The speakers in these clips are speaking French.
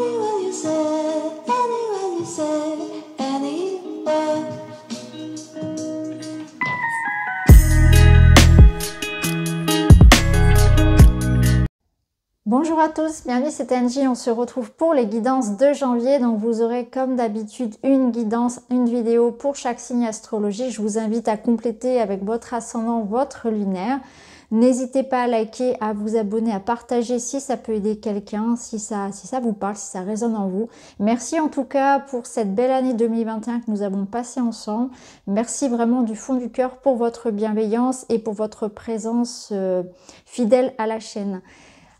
Anywhere you say, anywhere you say, anywhere. Bonjour à tous, bienvenue, c'est Angie, on se retrouve pour les guidances de janvier. Donc vous aurez comme d'habitude une guidance, une vidéo pour chaque signe astrologique. Je vous invite à compléter avec votre ascendant, votre lunaire. N'hésitez pas à liker, à vous abonner, à partager si ça peut aider quelqu'un, si ça vous parle, si ça résonne en vous. Merci en tout cas pour cette belle année 2021 que nous avons passée ensemble. Merci vraiment du fond du cœur pour votre bienveillance et pour votre présence fidèle à la chaîne.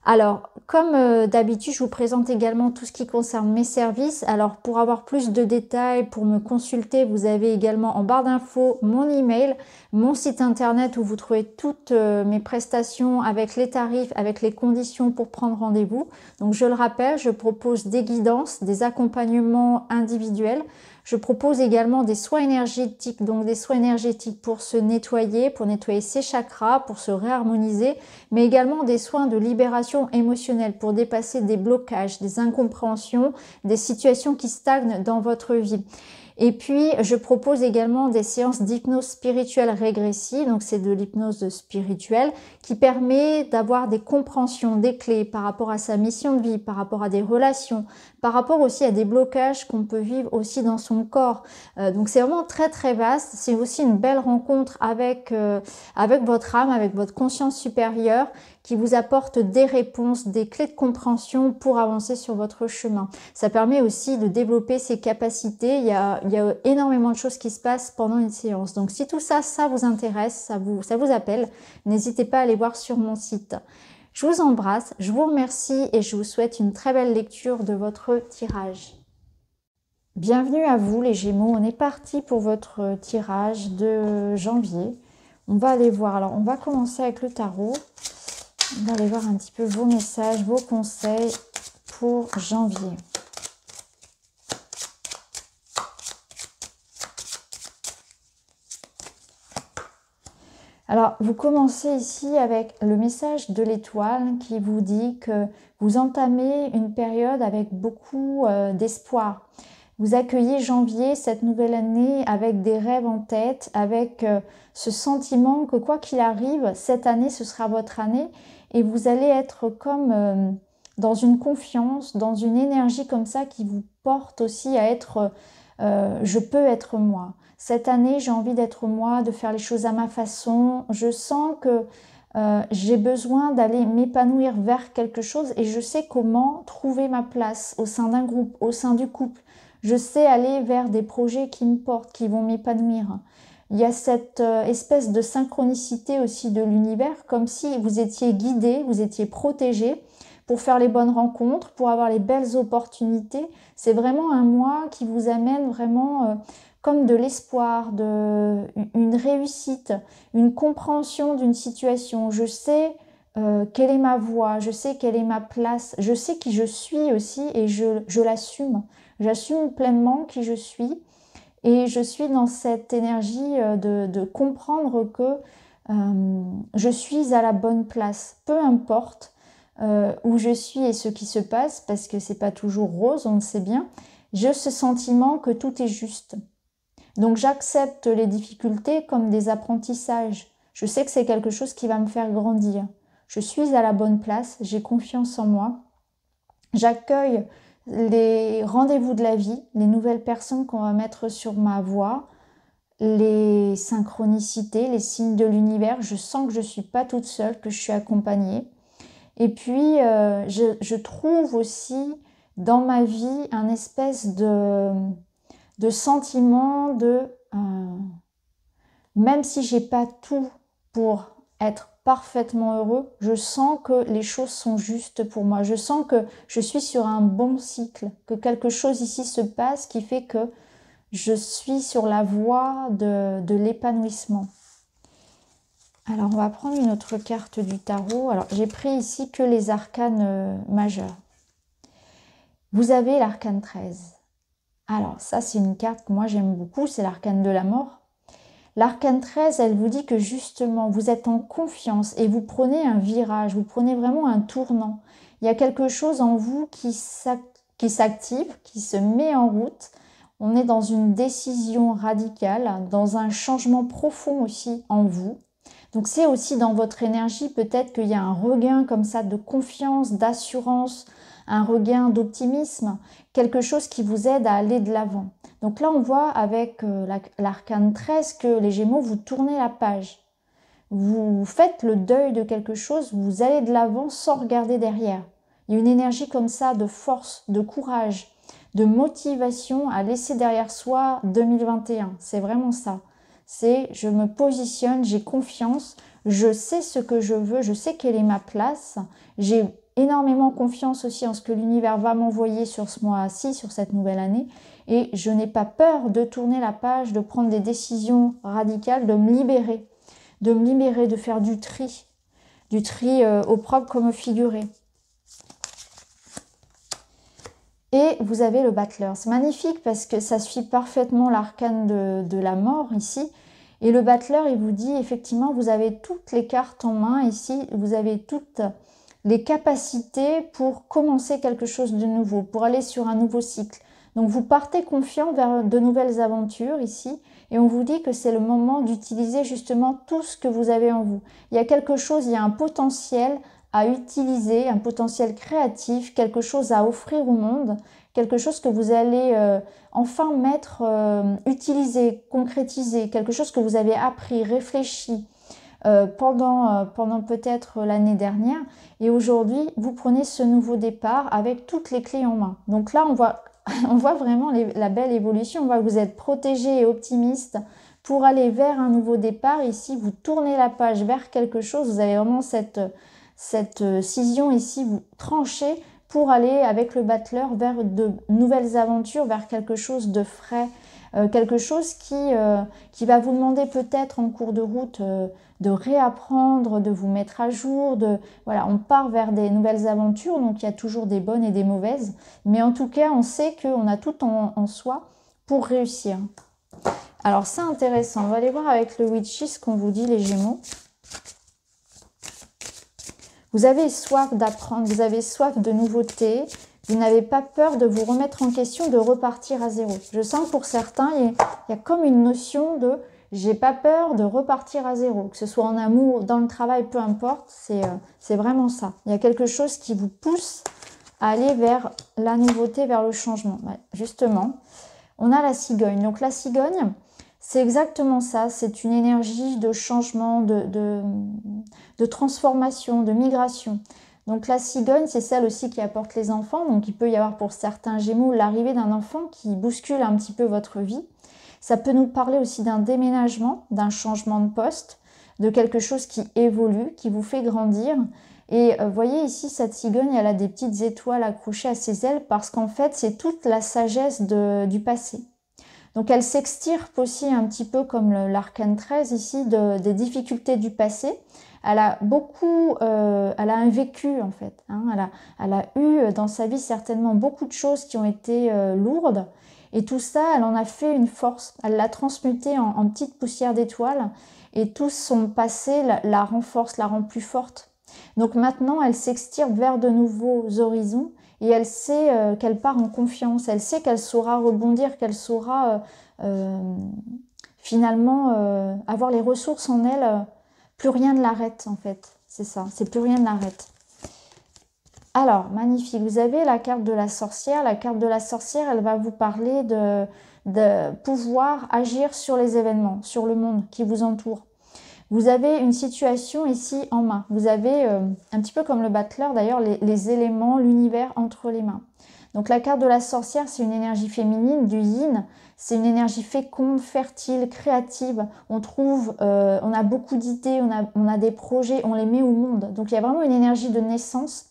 Alors, comme d'habitude, je vous présente également tout ce qui concerne mes services. Alors, pour avoir plus de détails, pour me consulter, vous avez également en barre d'infos mon email, mon site internet où vous trouvez toutes mes prestations avec les tarifs, avec les conditions pour prendre rendez-vous. Donc, je le rappelle, je propose des guidances, des accompagnements individuels. Je propose également des soins énergétiques, donc des soins énergétiques pour se nettoyer, pour nettoyer ses chakras, pour se réharmoniser, mais également des soins de libération émotionnelle pour dépasser des blocages, des incompréhensions, des situations qui stagnent dans votre vie. Et puis, je propose également des séances d'hypnose spirituelle régressive, donc c'est de l'hypnose spirituelle qui permet d'avoir des compréhensions, des clés par rapport à sa mission de vie, par rapport à des relations, par rapport aussi à des blocages qu'on peut vivre aussi dans son corps. Donc c'est vraiment très très vaste, c'est aussi une belle rencontre avec votre âme, avec votre conscience supérieure qui vous apporte des réponses, des clés de compréhension pour avancer sur votre chemin. Ça permet aussi de développer ses capacités. Il y a énormément de choses qui se passent pendant une séance. Donc si tout ça, ça vous intéresse, ça vous appelle, n'hésitez pas à aller voir sur mon site. Je vous embrasse, je vous remercie et je vous souhaite une très belle lecture de votre tirage. Bienvenue à vous les Gémeaux, on est parti pour votre tirage de janvier. On va aller voir, alors on va commencer avec le tarot. On va aller voir un petit peu vos messages, vos conseils pour janvier. Alors, vous commencez ici avec le message de l'étoile qui vous dit que vous entamez une période avec beaucoup d'espoir. Vous accueillez janvier, cette nouvelle année, avec des rêves en tête, avec ce sentiment que quoi qu'il arrive, cette année, ce sera votre année. Et vous allez être comme dans une confiance, dans une énergie comme ça qui vous porte aussi à être je peux être moi. Cette année, j'ai envie d'être moi, de faire les choses à ma façon. Je sens que j'ai besoin d'aller m'épanouir vers quelque chose et je sais comment trouver ma place au sein d'un groupe, au sein du couple. Je sais aller vers des projets qui me portent, qui vont m'épanouir. Il y a cette espèce de synchronicité aussi de l'univers, comme si vous étiez guidé, vous étiez protégé pour faire les bonnes rencontres, pour avoir les belles opportunités. C'est vraiment un mois qui vous amène vraiment comme de l'espoir, une réussite, une compréhension d'une situation. Je sais quelle est ma voie, je sais quelle est ma place, je sais qui je suis aussi et je l'assume. J'assume pleinement qui je suis. Et je suis dans cette énergie de comprendre que je suis à la bonne place. Peu importe où je suis et ce qui se passe, parce que c'est pas toujours rose, on le sait bien, j'ai ce sentiment que tout est juste. Donc j'accepte les difficultés comme des apprentissages. Je sais que c'est quelque chose qui va me faire grandir. Je suis à la bonne place, j'ai confiance en moi. J'accueille les rendez-vous de la vie, les nouvelles personnes qu'on va mettre sur ma voie, les synchronicités, les signes de l'univers. Je sens que je ne suis pas toute seule, que je suis accompagnée. Et puis, je trouve aussi dans ma vie un espèce de sentiment même si j'ai pas tout pour être parfaitement heureux, je sens que les choses sont justes pour moi. Je sens que je suis sur un bon cycle, que quelque chose ici se passe qui fait que je suis sur la voie de l'épanouissement. Alors, on va prendre une autre carte du tarot. Alors, j'ai pris ici que les arcanes majeurs. Vous avez l'arcane 13. Alors, ça, c'est une carte que moi, j'aime beaucoup. C'est l'arcane de la mort. L'arcane 13, elle vous dit que justement, vous êtes en confiance et vous prenez un virage, vous prenez vraiment un tournant. Il y a quelque chose en vous qui qui s'active, qui se met en route. On est dans une décision radicale, dans un changement profond aussi en vous. Donc c'est aussi dans votre énergie, peut-être qu'il y a un regain comme ça de confiance, d'assurance, un regain d'optimisme, quelque chose qui vous aide à aller de l'avant. Donc là, on voit avec l'arcane 13 que les Gémeaux, vous tournez la page. Vous faites le deuil de quelque chose, vous allez de l'avant sans regarder derrière. Il y a une énergie comme ça de force, de courage, de motivation à laisser derrière soi 2021. C'est vraiment ça. C'est je me positionne, j'ai confiance, je sais ce que je veux, je sais quelle est ma place. J'ai énormément confiance aussi en ce que l'univers va m'envoyer sur ce mois-ci, sur cette nouvelle année. Et je n'ai pas peur de tourner la page, de prendre des décisions radicales, de me libérer, de faire du tri au propre comme au figuré. Et vous avez le battleur. C'est magnifique parce que ça suit parfaitement l'arcane de la mort ici. Et le battleur, il vous dit effectivement, vous avez toutes les cartes en main ici, vous avez toutes les capacités pour commencer quelque chose de nouveau, pour aller sur un nouveau cycle. Donc vous partez confiant vers de nouvelles aventures ici et on vous dit que c'est le moment d'utiliser justement tout ce que vous avez en vous. Il y a quelque chose, il y a un potentiel à utiliser, un potentiel créatif, quelque chose à offrir au monde, quelque chose que vous allez enfin utiliser, concrétiser, quelque chose que vous avez appris, réfléchi pendant peut-être l'année dernière. Et aujourd'hui, vous prenez ce nouveau départ avec toutes les clés en main. Donc là, on voit vraiment la belle évolution. On voit que vous êtes protégé et optimiste pour aller vers un nouveau départ. Ici, vous tournez la page vers quelque chose. Vous avez vraiment cette scission ici, vous tranchez pour aller avec le battleur vers de nouvelles aventures, vers quelque chose de frais, quelque chose qui va vous demander peut-être en cours de route de réapprendre, de vous mettre à jour. Voilà, on part vers des nouvelles aventures, donc il y a toujours des bonnes et des mauvaises. Mais en tout cas, on sait qu'on a tout en soi pour réussir. Alors c'est intéressant, on va aller voir avec le Witchy ce qu'on vous dit les Gémeaux. Vous avez soif d'apprendre, vous avez soif de nouveautés, vous n'avez pas peur de vous remettre en question, de repartir à zéro. Je sens que pour certains, il y a comme une notion de « j'ai pas peur de repartir à zéro », que ce soit en amour, dans le travail, peu importe, c'est vraiment ça. Il y a quelque chose qui vous pousse à aller vers la nouveauté, vers le changement. Ouais, justement, on a la cigogne. Donc la cigogne, c'est exactement ça, c'est une énergie de changement, de transformation, de migration. Donc la cigogne, c'est celle aussi qui apporte les enfants. Donc il peut y avoir pour certains Gémeaux l'arrivée d'un enfant qui bouscule un petit peu votre vie. Ça peut nous parler aussi d'un déménagement, d'un changement de poste, de quelque chose qui évolue, qui vous fait grandir. Et voyez ici, cette cigogne, elle a des petites étoiles accrochées à ses ailes parce qu'en fait, c'est toute la sagesse du passé. Donc elle s'extirpe aussi un petit peu comme l'arcane 13 ici des difficultés du passé. Elle a un vécu en fait. Hein. Elle a eu dans sa vie certainement beaucoup de choses qui ont été lourdes. Et tout ça, elle en a fait une force. Elle l'a transmuté en petite poussière d'étoiles. Et tout son passé la renforce, la rend plus forte. Donc maintenant, elle s'extirpe vers de nouveaux horizons. Et elle sait qu'elle part en confiance, elle sait qu'elle saura rebondir, qu'elle saura finalement avoir les ressources en elle. Plus rien ne l'arrête en fait, c'est ça, c'est plus rien ne l'arrête. Alors, magnifique, vous avez la carte de la sorcière. La carte de la sorcière, elle va vous parler de pouvoir agir sur les événements, sur le monde qui vous entoure. Vous avez une situation ici en main. Vous avez, un petit peu comme le battleur d'ailleurs, les éléments, l'univers entre les mains. Donc la carte de la sorcière, c'est une énergie féminine, du yin. C'est une énergie féconde, fertile, créative. On a beaucoup d'idées, on a des projets, on les met au monde. Donc il y a vraiment une énergie de naissance,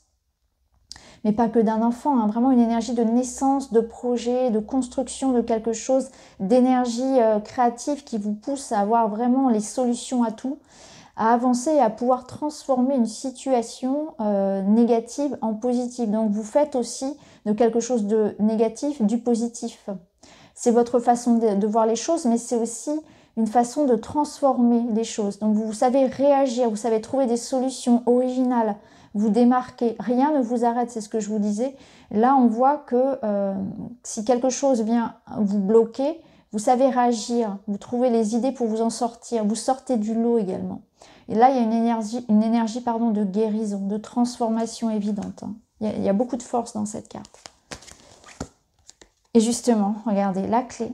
mais pas que d'un enfant, hein, vraiment une énergie de naissance, de projet, de construction de quelque chose, d'énergie créative qui vous pousse à avoir vraiment les solutions à tout, à avancer et à pouvoir transformer une situation négative en positive. Donc vous faites aussi de quelque chose de négatif du positif. C'est votre façon de voir les choses, mais c'est aussi une façon de transformer les choses. Donc vous savez réagir, vous savez trouver des solutions originales. vous démarquez, rien ne vous arrête, c'est ce que je vous disais. Là, on voit que si quelque chose vient vous bloquer, vous savez réagir, vous trouvez les idées pour vous en sortir, vous sortez du lot également. Et là, il y a une énergie pardon, de guérison, de transformation évidente. Hein. Il y a beaucoup de force dans cette carte. Et justement, regardez, la clé,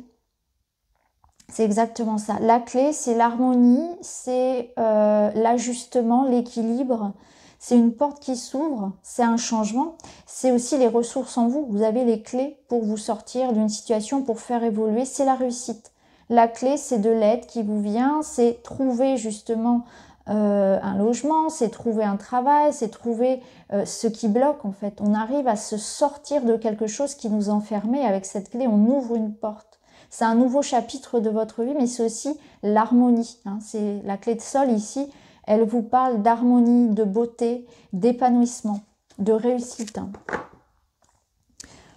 c'est exactement ça. La clé, c'est l'harmonie, c'est l'ajustement, l'équilibre. C'est une porte qui s'ouvre, c'est un changement. C'est aussi les ressources en vous. Vous avez les clés pour vous sortir d'une situation, pour faire évoluer. C'est la réussite. La clé, c'est de l'aide qui vous vient, c'est trouver justement un logement, c'est trouver un travail, c'est trouver ce qui bloque en fait. On arrive à se sortir de quelque chose qui nous enfermait. Avec cette clé, on ouvre une porte. C'est un nouveau chapitre de votre vie, mais c'est aussi l'harmonie. Hein. C'est la clé de sol ici. Elle vous parle d'harmonie, de beauté, d'épanouissement, de réussite. Hein.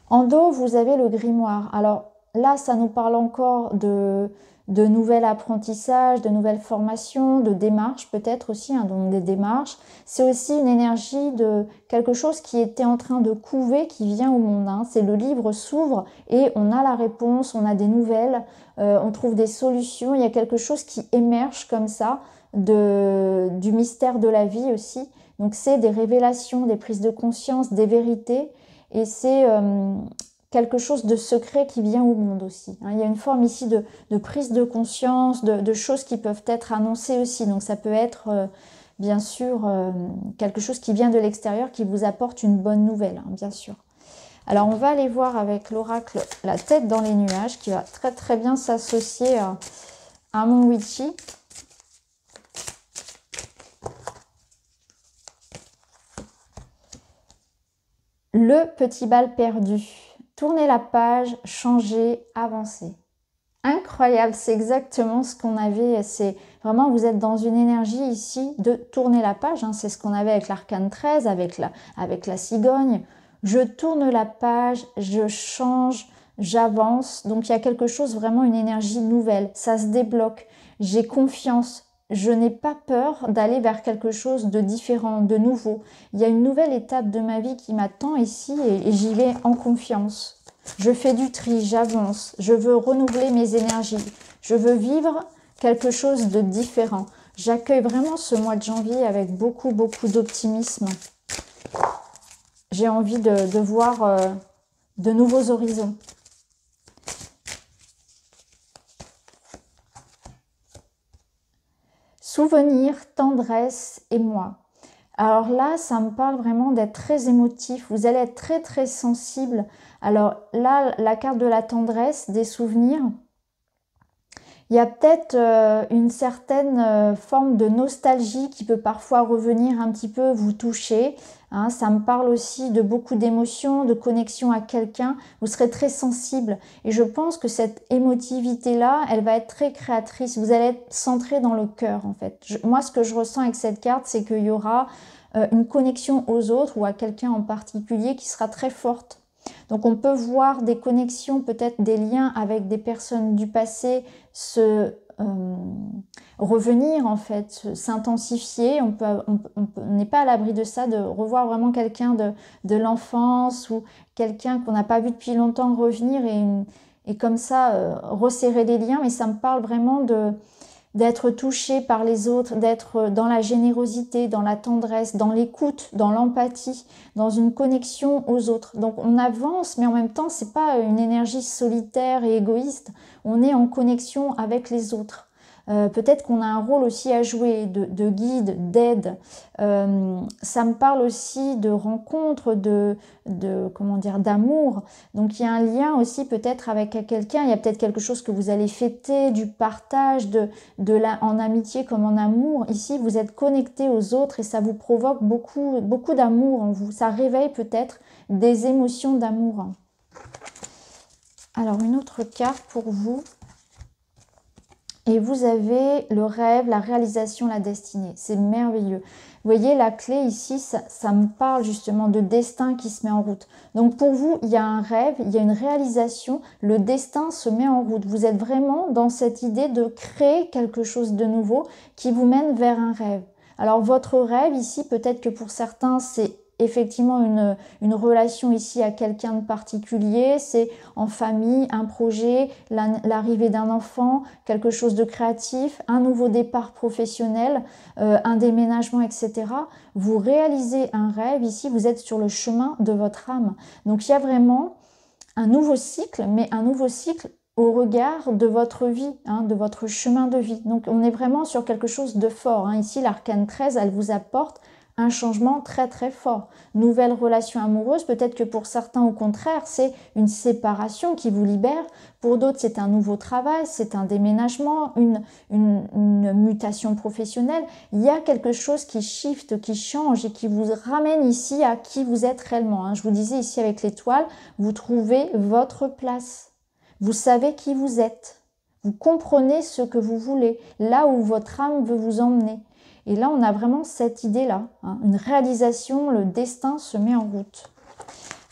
En dos, vous avez le grimoire. Alors là, ça nous parle encore de nouvel apprentissage, de nouvelles formations, de démarches peut-être aussi, hein, donc des démarches. C'est aussi une énergie de quelque chose qui était en train de couver, qui vient au monde. Hein. C'est le livre s'ouvre et on a la réponse, on a des nouvelles, on trouve des solutions. Il y a quelque chose qui émerge comme ça du mystère de la vie aussi. Donc c'est des révélations, des prises de conscience, des vérités et c'est quelque chose de secret qui vient au monde aussi. Il y a une forme ici de prise de conscience, de choses qui peuvent être annoncées aussi. Donc ça peut être bien sûr quelque chose qui vient de l'extérieur, qui vous apporte une bonne nouvelle, hein, bien sûr. Alors on va aller voir avec l'oracle la tête dans les nuages, qui va très très bien s'associer à mon witchy. Le petit bal perdu. Tournez la page, changez, avancez. Incroyable, c'est exactement ce qu'on avait. C'est vraiment, vous êtes dans une énergie ici de tourner la page. Hein, c'est ce qu'on avait avec l'arcane 13, avec la cigogne. Je tourne la page, je change, j'avance. Donc il y a quelque chose, vraiment une énergie nouvelle. Ça se débloque. J'ai confiance. Je n'ai pas peur d'aller vers quelque chose de différent, de nouveau. Il y a une nouvelle étape de ma vie qui m'attend ici et j'y vais en confiance. Je fais du tri, j'avance. Je veux renouveler mes énergies. Je veux vivre quelque chose de différent. J'accueille vraiment ce mois de janvier avec beaucoup, beaucoup d'optimisme. J'ai envie de voir de nouveaux horizons. Souvenir, tendresse et moi. Alors là, ça me parle vraiment d'être très émotif. Vous allez être très très sensible. Alors là, la carte de la tendresse, des souvenirs. Il y a peut-être une certaine forme de nostalgie qui peut parfois revenir un petit peu vous toucher. Hein, ça me parle aussi de beaucoup d'émotions, de connexion à quelqu'un. Vous serez très sensible. Et je pense que cette émotivité-là, elle va être très créatrice. Vous allez être centré dans le cœur, en fait. Moi, ce que je ressens avec cette carte, c'est qu'il y aura une connexion aux autres ou à quelqu'un en particulier qui sera très forte. Donc on peut voir des connexions, peut-être des liens avec des personnes du passé se revenir en fait, s'intensifier. On n'est pas à l'abri de ça, de revoir vraiment quelqu'un de l'enfance ou quelqu'un qu'on n'a pas vu depuis longtemps revenir et comme ça resserrer les liens. Mais ça me parle vraiment d'être touché par les autres, d'être dans la générosité, dans la tendresse, dans l'écoute, dans l'empathie, dans une connexion aux autres. Donc on avance, mais en même temps, c'est pas une énergie solitaire et égoïste. On est en connexion avec les autres. Peut-être qu'on a un rôle aussi à jouer de guide, d'aide. Ça me parle aussi de rencontre, comment dire, d'amour. Donc il y a un lien aussi peut-être avec quelqu'un. Il y a peut-être quelque chose que vous allez fêter, du partage, en amitié comme en amour. Ici, vous êtes connecté aux autres et ça vous provoque beaucoup, beaucoup d'amour en vous. Ça réveille peut-être des émotions d'amour. Alors une autre carte pour vous. Et vous avez le rêve, la réalisation, la destinée. C'est merveilleux. Vous voyez, la clé ici, ça me parle justement de destin qui se met en route. Donc pour vous, il y a un rêve, il y a une réalisation, le destin se met en route. Vous êtes vraiment dans cette idée de créer quelque chose de nouveau qui vous mène vers un rêve. Alors votre rêve ici, peut-être que pour certains, c'est effectivement une relation ici à quelqu'un de particulier, c'est en famille, un projet, l'arrivée d'un enfant, quelque chose de créatif, un nouveau départ professionnel, un déménagement, etc. Vous réalisez un rêve ici, vous êtes sur le chemin de votre âme. Donc il y a vraiment un nouveau cycle, mais un nouveau cycle au regard de votre vie, hein, de votre chemin de vie. Donc on est vraiment sur quelque chose de fort. Hein. Ici, l'arcane 13, elle vous apporte un changement très très fort. Nouvelle relation amoureuse, peut-être que pour certains au contraire, c'est une séparation qui vous libère. Pour d'autres, c'est un nouveau travail, c'est un déménagement, une mutation professionnelle. Il y a quelque chose qui shift, qui change et qui vous ramène ici à qui vous êtes réellement. Hein. Je vous disais ici avec l'étoile, vous trouvez votre place. Vous savez qui vous êtes. Vous comprenez ce que vous voulez, là où votre âme veut vous emmener. Et là, on a vraiment cette idée-là, hein, une réalisation, le destin se met en route.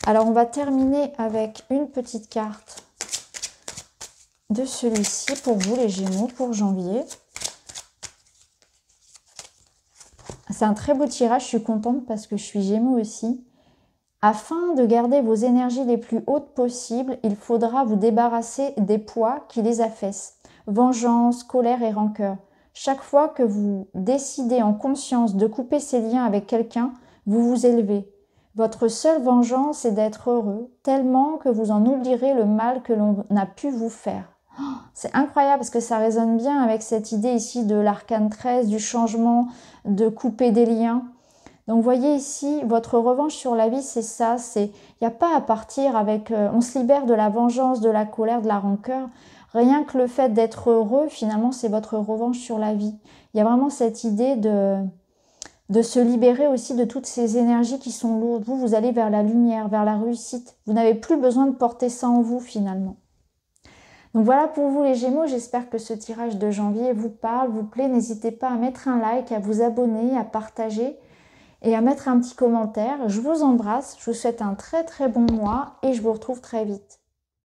Alors, on va terminer avec une petite carte de celui-ci pour vous, les Gémeaux, pour janvier. C'est un très beau tirage, je suis contente parce que je suis Gémeaux aussi. Afin de garder vos énergies les plus hautes possibles, il faudra vous débarrasser des poids qui les affaissent. Vengeance, colère et rancœur. Chaque fois que vous décidez en conscience de couper ces liens avec quelqu'un, vous vous élevez. Votre seule vengeance est d'être heureux, tellement que vous en oublierez le mal que l'on a pu vous faire. Oh, c'est incroyable parce que ça résonne bien avec cette idée ici de l'arcane 13, du changement, de couper des liens. Donc vous voyez ici, votre revanche sur la vie, c'est ça, il n'y a pas à partir avec, on se libère de la vengeance, de la colère, de la rancœur. Rien que le fait d'être heureux, finalement, c'est votre revanche sur la vie. Il y a vraiment cette idée de se libérer aussi de toutes ces énergies qui sont lourdes. Vous, vous allez vers la lumière, vers la réussite. Vous n'avez plus besoin de porter ça en vous, finalement. Donc voilà pour vous les Gémeaux, j'espère que ce tirage de janvier vous parle, vous plaît. N'hésitez pas à mettre un like, à vous abonner, à partager et à mettre un petit commentaire. Je vous embrasse, je vous souhaite un très très bon mois et je vous retrouve très vite.